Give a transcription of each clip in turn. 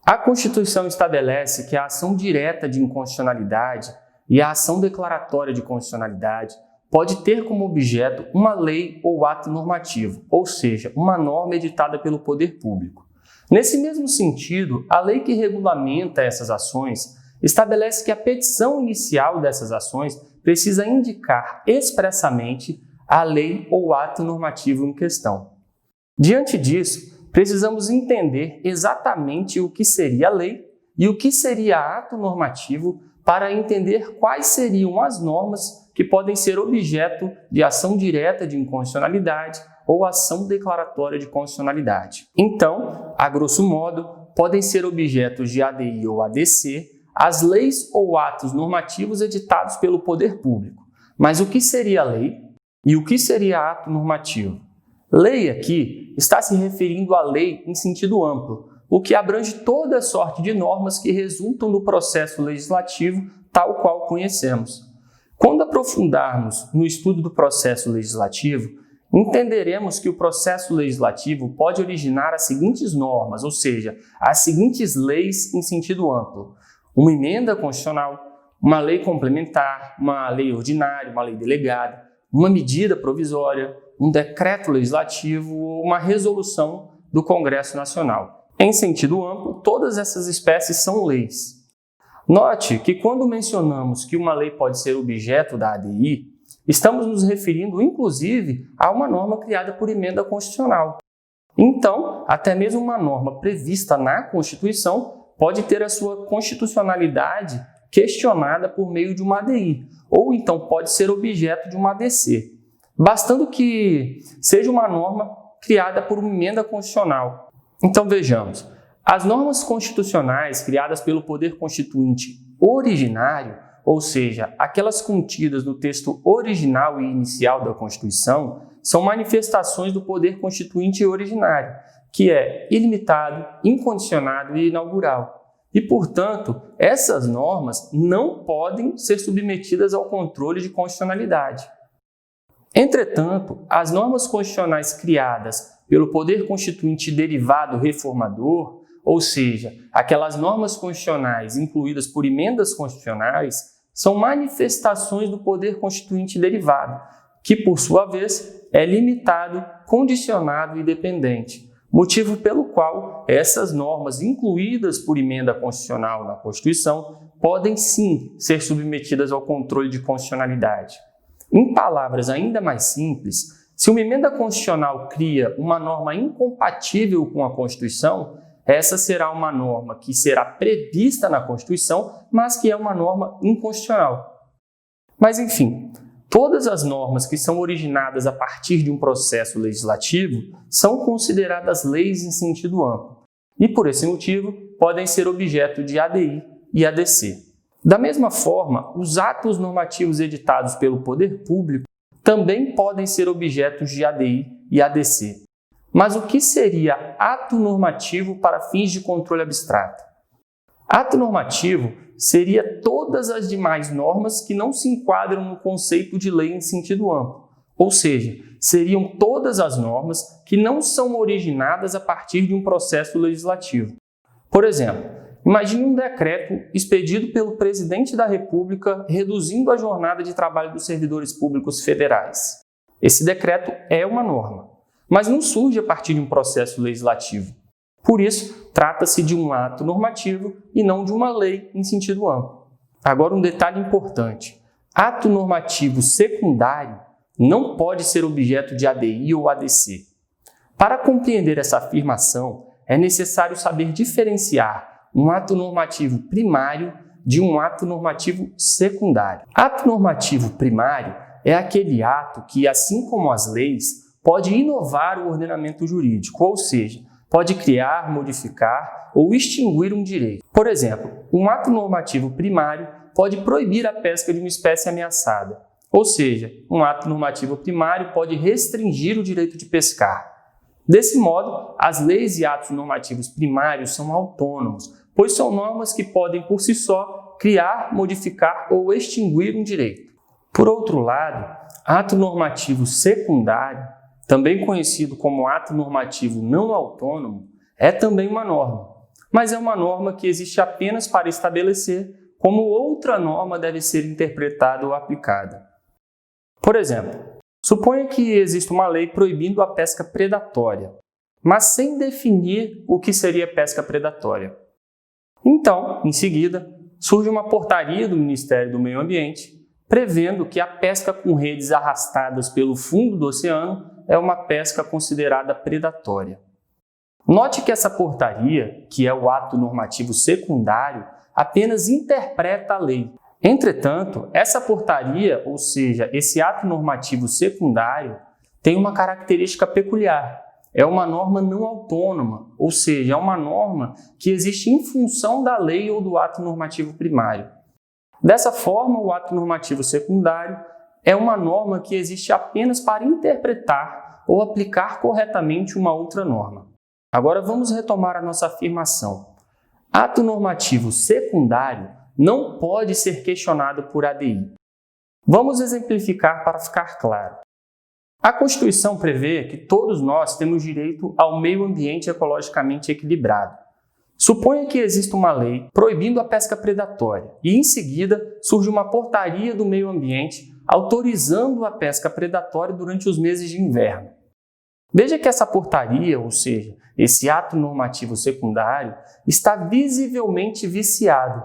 A Constituição estabelece que a ação direta de inconstitucionalidade e a ação declaratória de constitucionalidade pode ter como objeto uma lei ou ato normativo, ou seja, uma norma editada pelo poder público. Nesse mesmo sentido, a lei que regulamenta essas ações estabelece que a petição inicial dessas ações precisa indicar expressamente a lei ou ato normativo em questão. Diante disso, precisamos entender exatamente o que seria a lei e o que seria ato normativo para entender quais seriam as normas que podem ser objeto de ação direta de inconstitucionalidade ou ação declaratória de constitucionalidade. Então, a grosso modo, podem ser objetos de ADI ou ADC as leis ou atos normativos editados pelo poder público. Mas o que seria lei e o que seria ato normativo? Lei aqui está se referindo à lei em sentido amplo, o que abrange toda sorte de normas que resultam do processo legislativo tal qual conhecemos. Quando aprofundarmos no estudo do processo legislativo, entenderemos que o processo legislativo pode originar as seguintes normas, ou seja, as seguintes leis em sentido amplo: uma emenda constitucional, uma lei complementar, uma lei ordinária, uma lei delegada, uma medida provisória, um decreto legislativo ou uma resolução do Congresso Nacional. Em sentido amplo, todas essas espécies são leis. Note que quando mencionamos que uma lei pode ser objeto da ADI, estamos nos referindo, inclusive, a uma norma criada por emenda constitucional. Então, até mesmo uma norma prevista na Constituição pode ter a sua constitucionalidade questionada por meio de uma ADI, ou então pode ser objeto de uma ADC, bastando que seja uma norma criada por uma emenda constitucional. Então vejamos, as normas constitucionais criadas pelo poder constituinte originário, ou seja, aquelas contidas no texto original e inicial da Constituição, são manifestações do poder constituinte originário, que é ilimitado, incondicionado e inaugural. E, portanto, essas normas não podem ser submetidas ao controle de constitucionalidade. Entretanto, as normas constitucionais criadas pelo poder constituinte derivado reformador, ou seja, aquelas normas constitucionais incluídas por emendas constitucionais, são manifestações do poder constituinte derivado, que, por sua vez, é limitado, condicionado e dependente, motivo pelo qual essas normas incluídas por emenda constitucional na Constituição podem sim ser submetidas ao controle de constitucionalidade. Em palavras ainda mais simples, se uma emenda constitucional cria uma norma incompatível com a Constituição, essa será uma norma que será prevista na Constituição, mas que é uma norma inconstitucional. Mas, enfim, todas as normas que são originadas a partir de um processo legislativo são consideradas leis em sentido amplo e, por esse motivo, podem ser objeto de ADI e ADC. Da mesma forma, os atos normativos editados pelo poder público também podem ser objetos de ADI e ADC. Mas o que seria ato normativo para fins de controle abstrato? Ato normativo seria todas as demais normas que não se enquadram no conceito de lei em sentido amplo, ou seja, seriam todas as normas que não são originadas a partir de um processo legislativo. Por exemplo, imagine um decreto expedido pelo presidente da República reduzindo a jornada de trabalho dos servidores públicos federais. Esse decreto é uma norma, mas não surge a partir de um processo legislativo. Por isso, trata-se de um ato normativo e não de uma lei em sentido amplo. Agora, um detalhe importante: ato normativo secundário não pode ser objeto de ADI ou ADC. Para compreender essa afirmação, é necessário saber diferenciar um ato normativo primário de um ato normativo secundário. Ato normativo primário é aquele ato que, assim como as leis, pode inovar o ordenamento jurídico, ou seja, pode criar, modificar ou extinguir um direito. Por exemplo, um ato normativo primário pode proibir a pesca de uma espécie ameaçada, ou seja, um ato normativo primário pode restringir o direito de pescar. Desse modo, as leis e atos normativos primários são autônomos, pois são normas que podem por si só criar, modificar ou extinguir um direito. Por outro lado, ato normativo secundário, também conhecido como ato normativo não autônomo, é também uma norma. mas é uma norma que existe apenas para estabelecer como outra norma deve ser interpretada ou aplicada. Por exemplo, suponha que existe uma lei proibindo a pesca predatória, mas sem definir o que seria pesca predatória. Então, em seguida, surge uma portaria do Ministério do Meio Ambiente prevendo que a pesca com redes arrastadas pelo fundo do oceano é uma pesca considerada predatória. Note que essa portaria, que é o ato normativo secundário, apenas interpreta a lei. Entretanto, essa portaria, ou seja, esse ato normativo secundário, tem uma característica peculiar. É uma norma não autônoma, ou seja, é uma norma que existe em função da lei ou do ato normativo primário. Dessa forma, o ato normativo secundário é uma norma que existe apenas para interpretar ou aplicar corretamente uma outra norma. Agora vamos retomar a nossa afirmação. Ato normativo secundário não pode ser questionado por ADI. Vamos exemplificar para ficar claro. A Constituição prevê que todos nós temos direito ao meio ambiente ecologicamente equilibrado. Suponha que exista uma lei proibindo a pesca predatória e, em seguida, surge uma portaria do meio ambiente autorizando a pesca predatória durante os meses de inverno. Veja que essa portaria, ou seja, esse ato normativo secundário, está visivelmente viciado,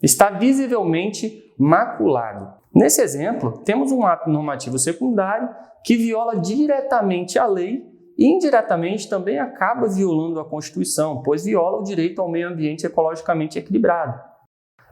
está visivelmente maculado. Nesse exemplo, temos um ato normativo secundário que viola diretamente a lei e indiretamente também acaba violando a Constituição, pois viola o direito ao meio ambiente ecologicamente equilibrado.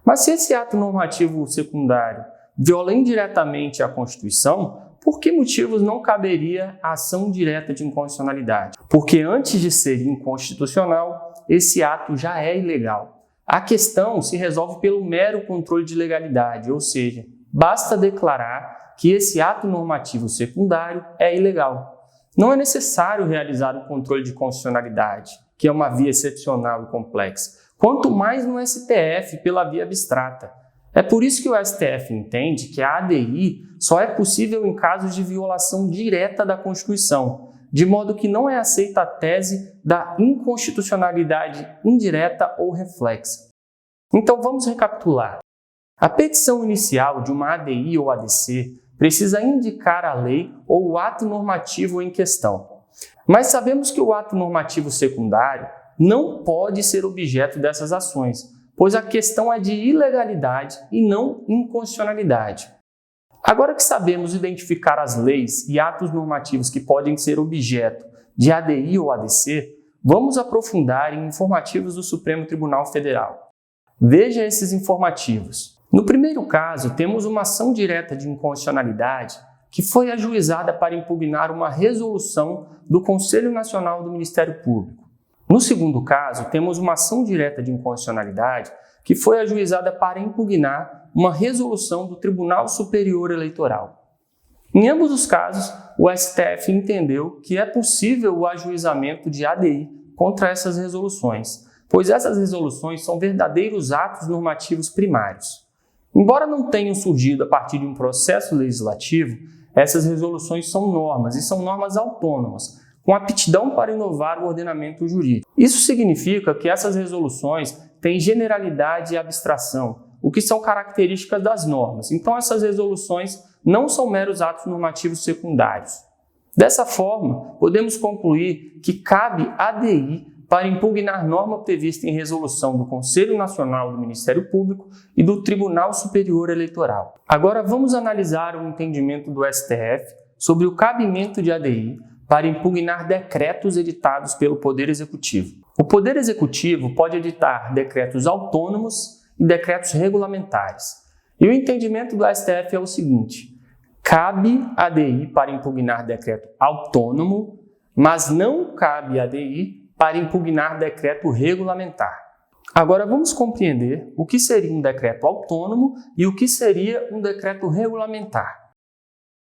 Mas se esse ato normativo secundário viola indiretamente a Constituição, por que motivos não caberia a ação direta de inconstitucionalidade? Porque antes de ser inconstitucional, esse ato já é ilegal. A questão se resolve pelo mero controle de legalidade, ou seja, basta declarar que esse ato normativo secundário é ilegal. Não é necessário realizar o controle de constitucionalidade, que é uma via excepcional e complexa, quanto mais no STF pela via abstrata. É por isso que o STF entende que a ADI só é possível em casos de violação direta da Constituição, de modo que não é aceita a tese da inconstitucionalidade indireta ou reflexa. Então vamos recapitular. A petição inicial de uma ADI ou ADC precisa indicar a lei ou o ato normativo em questão. Mas sabemos que o ato normativo secundário não pode ser objeto dessas ações, pois a questão é de ilegalidade e não inconstitucionalidade. Agora que sabemos identificar as leis e atos normativos que podem ser objeto de ADI ou ADC, vamos aprofundar em informativos do Supremo Tribunal Federal. Veja esses informativos. No primeiro caso, temos uma ação direta de inconstitucionalidade que foi ajuizada para impugnar uma resolução do Conselho Nacional do Ministério Público. No segundo caso, temos uma ação direta de inconstitucionalidade que foi ajuizada para impugnar uma resolução do Tribunal Superior Eleitoral. Em ambos os casos, o STF entendeu que é possível o ajuizamento de ADI contra essas resoluções, pois essas resoluções são verdadeiros atos normativos primários. Embora não tenham surgido a partir de um processo legislativo, essas resoluções são normas e são normas autônomas, com aptidão para inovar o ordenamento jurídico. Isso significa que essas resoluções têm generalidade e abstração, o que são características das normas. Então, essas resoluções não são meros atos normativos secundários. Dessa forma, podemos concluir que cabe ADI para impugnar norma prevista em resolução do Conselho Nacional do Ministério Público e do Tribunal Superior Eleitoral. Agora vamos analisar o entendimento do STF sobre o cabimento de ADI para impugnar decretos editados pelo Poder Executivo. O Poder Executivo pode editar decretos autônomos e decretos regulamentares. E o entendimento do STF é o seguinte: cabe ADI para impugnar decreto autônomo, mas não cabe ADI para impugnar decreto regulamentar. Agora vamos compreender o que seria um decreto autônomo e o que seria um decreto regulamentar.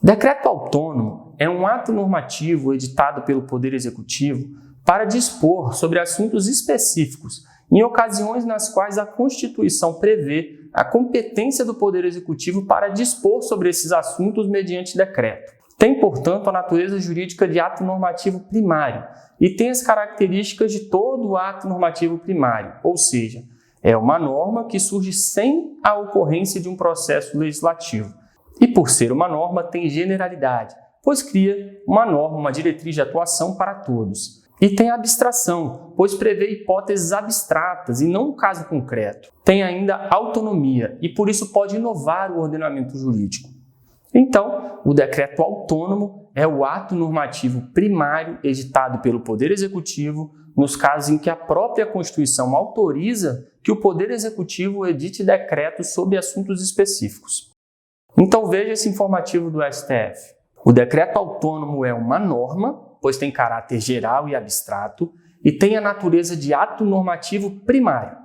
Decreto autônomo é um ato normativo editado pelo Poder Executivo para dispor sobre assuntos específicos, em ocasiões nas quais a Constituição prevê a competência do Poder Executivo para dispor sobre esses assuntos mediante decreto. Tem, portanto, a natureza jurídica de ato normativo primário e tem as características de todo ato normativo primário, ou seja, é uma norma que surge sem a ocorrência de um processo legislativo. E por ser uma norma, tem generalidade, pois cria uma norma, uma diretriz de atuação para todos. E tem abstração, pois prevê hipóteses abstratas e não um caso concreto. Tem ainda autonomia e por isso pode inovar o ordenamento jurídico. Então, o decreto autônomo é o ato normativo primário editado pelo Poder Executivo nos casos em que a própria Constituição autoriza que o Poder Executivo edite decretos sobre assuntos específicos. Então veja esse informativo do STF. O decreto autônomo é uma norma, pois tem caráter geral e abstrato, e tem a natureza de ato normativo primário.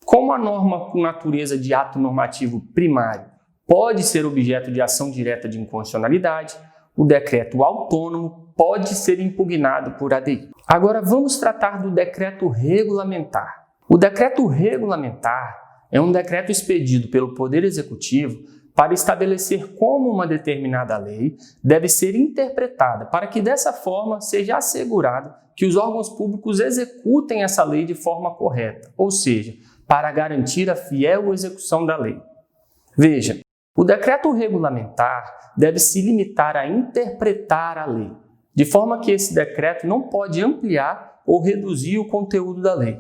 Como a norma com natureza de ato normativo primário pode ser objeto de ação direta de inconstitucionalidade, o decreto autônomo pode ser impugnado por ADI. Agora vamos tratar do decreto regulamentar. O decreto regulamentar é um decreto expedido pelo Poder Executivo para estabelecer como uma determinada lei deve ser interpretada, para que dessa forma seja assegurado que os órgãos públicos executem essa lei de forma correta, ou seja, para garantir a fiel execução da lei. Veja, o decreto regulamentar deve se limitar a interpretar a lei, de forma que esse decreto não pode ampliar ou reduzir o conteúdo da lei.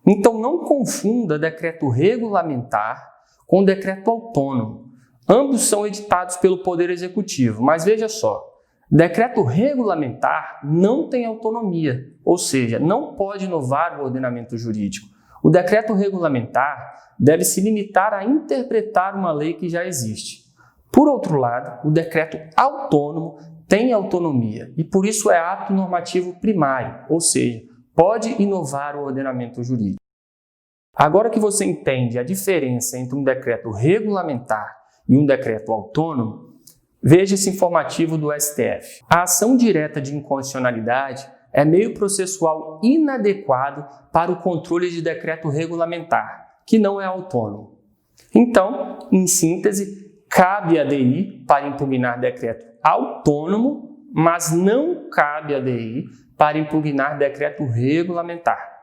Então não confunda decreto regulamentar com decreto autônomo. Ambos são editados pelo Poder Executivo, mas veja só, decreto regulamentar não tem autonomia, ou seja, não pode inovar o ordenamento jurídico. O decreto regulamentar deve se limitar a interpretar uma lei que já existe. Por outro lado, o decreto autônomo tem autonomia e por isso é ato normativo primário, ou seja, pode inovar o ordenamento jurídico. Agora que você entende a diferença entre um decreto regulamentar e um decreto autônomo, veja esse informativo do STF. A ação direta de inconstitucionalidade é meio processual inadequado para o controle de decreto regulamentar, que não é autônomo. Então, em síntese, cabe à ADI para impugnar decreto autônomo, mas não cabe à ADI para impugnar decreto regulamentar.